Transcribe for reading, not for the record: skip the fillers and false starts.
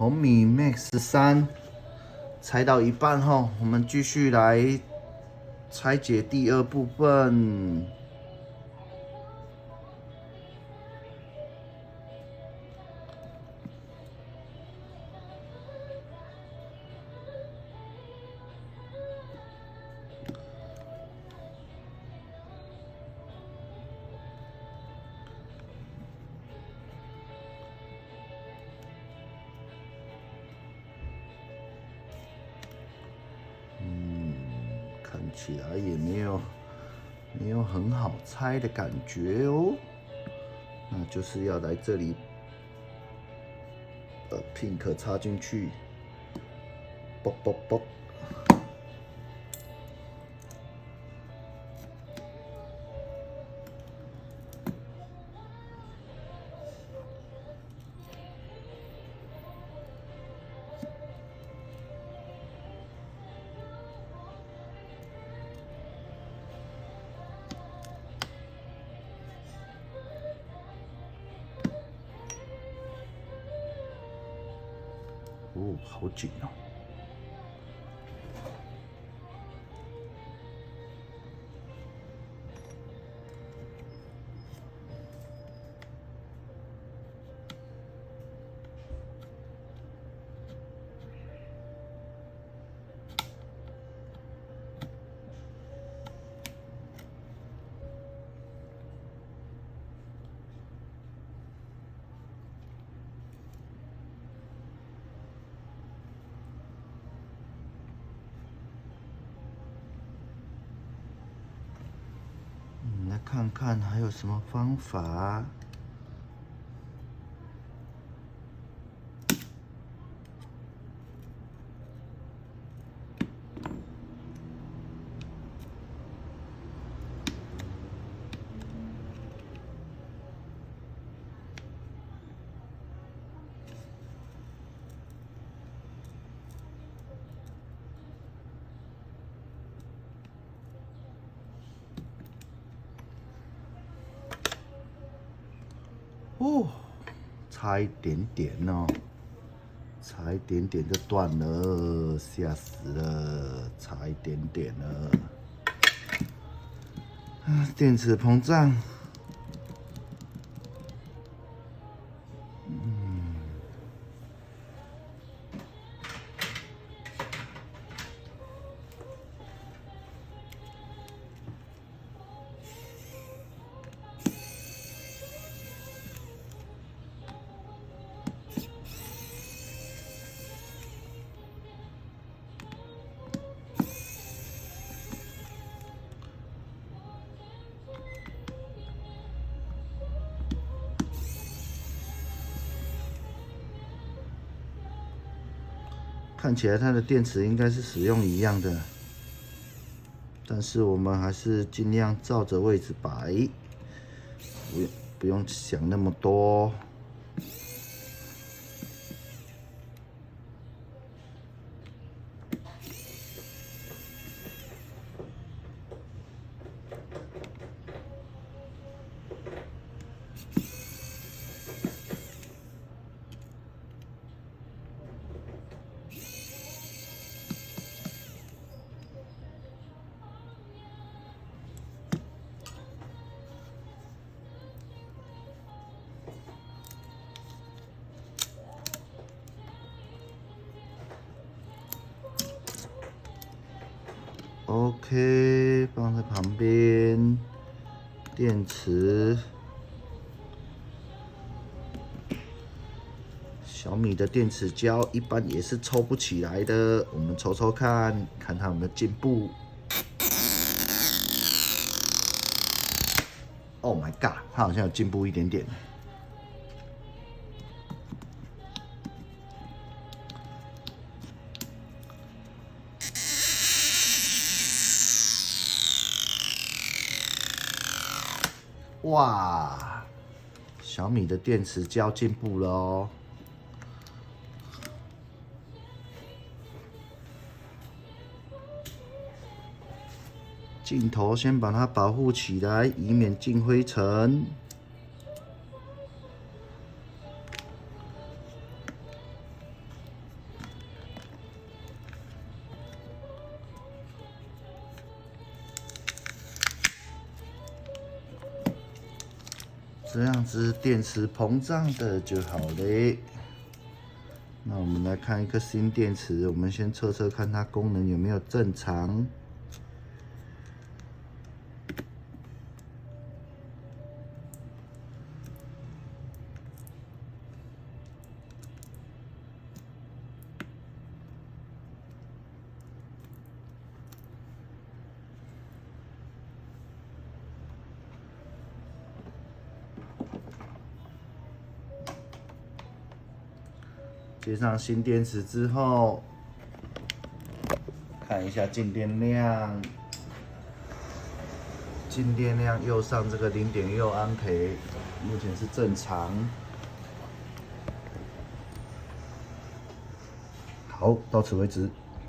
红米 Max 3拆到一半后，我们继续来拆解第二部分。看起来也没有很好拆的感觉哦。那就是要来这里把 pink 插进去，啵啵啵。哦，好紧哦！来看看还有什么方法。哦，差一点点哦，差一点点就断了，吓死了，差一点点了。啊，电池膨胀。看起来它的电池应该是使用一样的，但是我们还是尽量照着位置摆，不用想那么多。OK， 放在旁边。电池，小米的电池胶一般也是抽不起来的，我们抽抽看，看它有没有进步。Oh my god， 它好像有进步一点点。哇，小米的电池胶进步了哦。镜头先把它保护起来，以免进灰尘。这样子电池膨胀的就好嘞。那我们来看一个新电池，我们先测测看它功能有没有正常。接上新电池之后，看一下进电量。进电量右上这个0.6安培，目前是正常。好，到此为止。